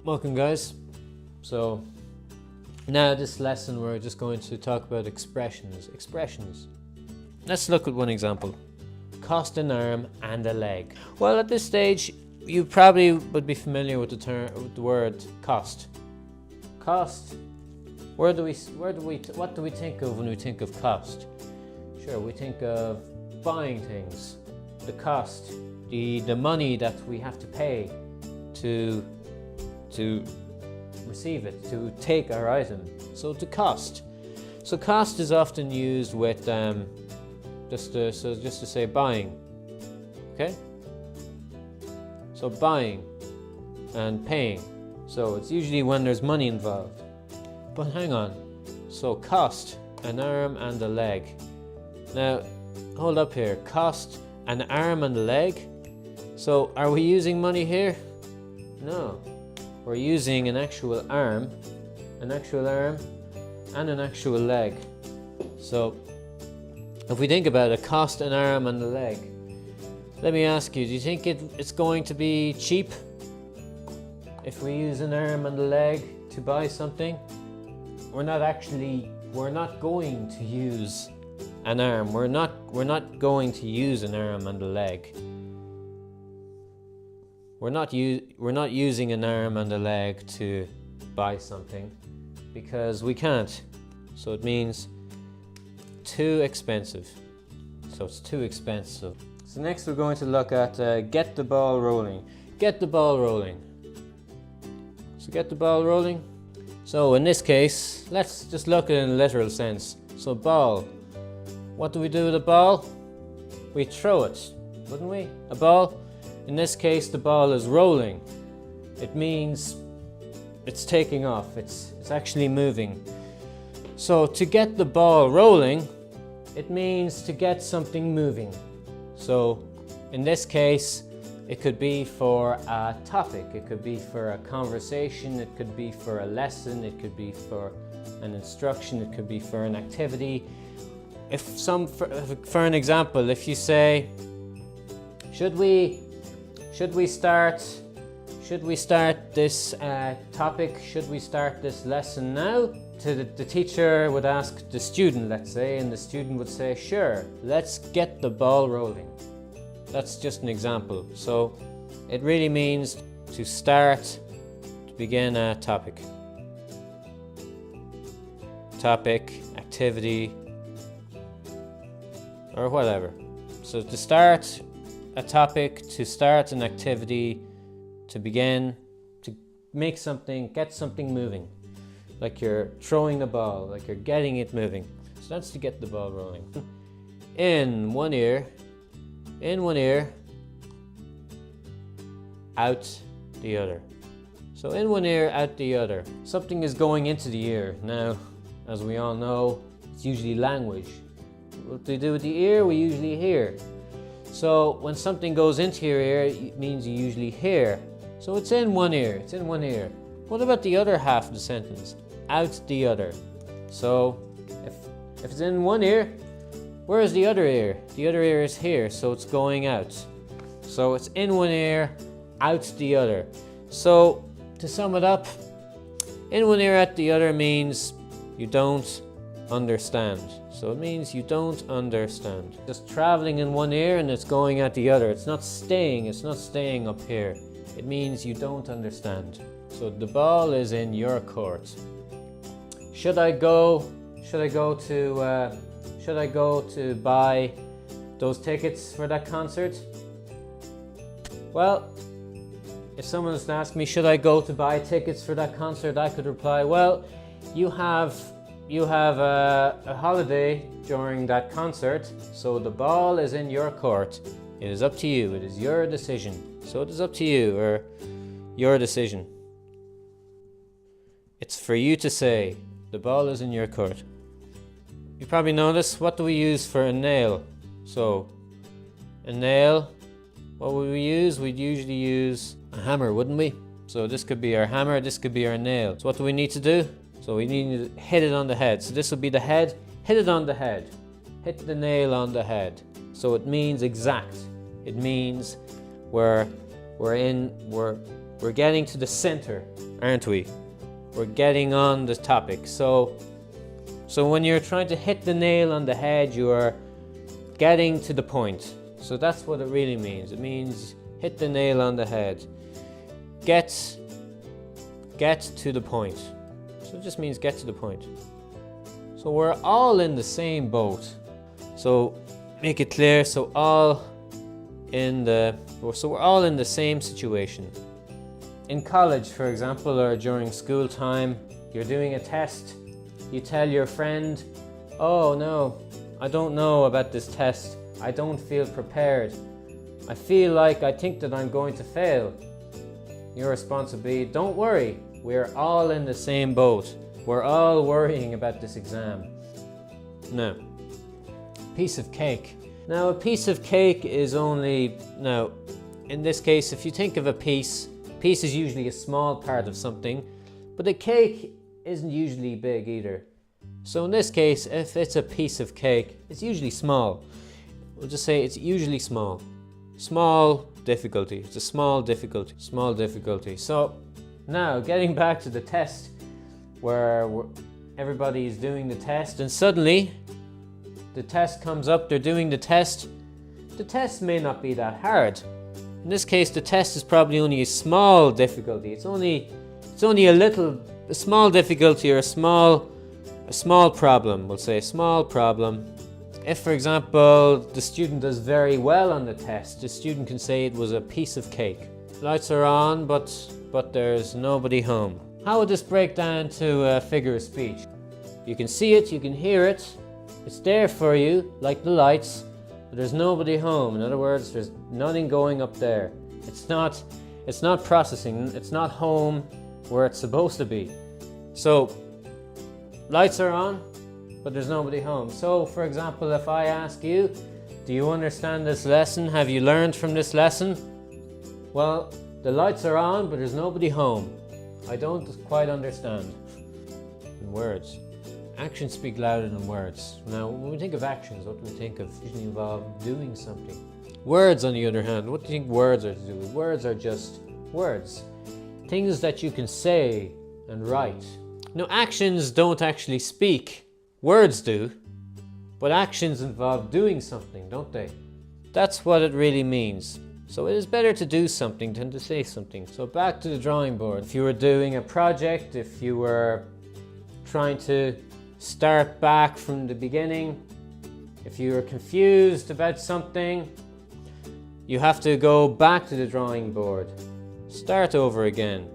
Welcome guys. So now this lesson we're just going to talk about expressions. Let's look at one example. Cost an arm and a leg. Well, at this stage you probably would be familiar with the word cost. Cost. What do we think of when we think of cost? Sure, we think of buying things. The cost, the money that we have to pay to receive it, to take our item. So to cost. So cost is often used with just to say buying. Okay? So buying and paying. So it's usually when there's money involved. But hang on. So cost, an arm and a leg. Now, hold up here. Cost, an arm and a leg. So are we using money here? No. We're using an actual arm and an actual leg. So if we think about it, cost an arm and a leg. Let me ask you, do you think it's going to be cheap if we use an arm and a leg to buy something? We're not going to use an arm. We're not going to use an arm and a leg. We're not using an arm and a leg to buy something because we can't. So it means too expensive. So it's too expensive. So next we're going to look at get the ball rolling. Get the ball rolling. So get the ball rolling. So in this case, let's just look at it in a literal sense. So ball. What do we do with a ball? We throw it, wouldn't we? A ball. In this case, the ball is rolling. It means it's taking off. It's actually moving. So to get the ball rolling, it means to get something moving. So in this case, it could be for a topic. It could be for a conversation. It could be for a lesson. It could be for an instruction. It could be for an activity. For an example, if you say, should we start this topic? Should we start this lesson now? The teacher would ask the student, let's say, and the student would say, sure, let's get the ball rolling. That's just an example. So it really means to begin a topic. Topic, activity, or whatever. So to start a topic, to start an activity, to begin, to make something, get something moving. Like you're throwing the ball, like you're getting it moving. So that's to get the ball rolling. In one ear, out the other. So in one ear, out the other. Something is going into the ear. Now, as we all know, it's usually language. What do we do with the ear? We usually hear. So when something goes into your ear, it means you usually hear. So it's in one ear, it's in one ear. What about the other half of the sentence? Out the other. So if it's in one ear, where is the other ear? The other ear is here, so it's going out. So it's in one ear, out the other. So to sum it up, in one ear, out the other means you don't understand. So it means you don't understand. Just traveling in one ear and it's going at the other. It's not staying up here. It means you don't understand. So the ball is in your court. Should I go to buy those tickets for that concert? Well, if someone was to ask me, should I go to buy tickets for that concert, I could reply, well, you have a holiday during that concert, so the ball is in your court. It is up to you. It is your decision. So it is up to you, or your decision. It's for you to say, the ball is in your court. You probably noticed, what do we use for a nail? So, a nail, what would we use? We'd usually use a hammer, wouldn't we? So this could be our hammer, this could be our nail. So what do we need to do? So we need to hit it on the head. So this will be the head. Hit it on the head. Hit the nail on the head. So it means exact. It means we're We're getting to the center, aren't we? We're getting on the topic. So when you're trying to hit the nail on the head, you are getting to the point. So that's what it really means. It means hit the nail on the head. Get to the point. So it just means get to the point. So we're all in the same boat. So make it clear. So we're all in the same situation. In college, for example, or during school time, you're doing a test. You tell your friend, "Oh no, I don't know about this test. I don't feel prepared. I think that I'm going to fail." Your response would be, "Don't worry, we're all in the same boat. We're all worrying about this exam." Now, piece of cake. Now, a piece of cake is in this case, if you think of a piece is usually a small part of something, but a cake isn't usually big either. So in this case, if it's a piece of cake, it's usually small. We'll just say it's usually small. Small difficulty. It's a small difficulty. Small difficulty. So now getting back to the test, where everybody is doing the test, and suddenly the test comes up, they're doing the test. The test may not be that hard. In this case, the test is probably only a small difficulty. It's only a small difficulty, or a small problem. We'll say a small problem. If, for example, the student does very well on the test, the student can say it was a piece of cake. Lights are on, but there's nobody home. How would this break down to a figure of speech? You can see it, you can hear it. It's there for you, like the lights. But there's nobody home. In other words, there's nothing going up there. It's not processing. It's not home where it's supposed to be. So lights are on, but there's nobody home. So for example, if I ask you, do you understand this lesson? Have you learned from this lesson? Well, the lights are on, but there's nobody home. I don't quite understand. In words. Actions speak louder than words. Now, when we think of actions, what do we think of? Usually involve doing something. Words, on the other hand, what do you think words are to do with? Words are just words. Things that you can say and write. Now, actions don't actually speak. Words do. But actions involve doing something, don't they? That's what it really means. So it is better to do something than to say something. So back to the drawing board. If you were doing a project, if you were trying to start back from the beginning, if you were confused about something, you have to go back to the drawing board. Start over again.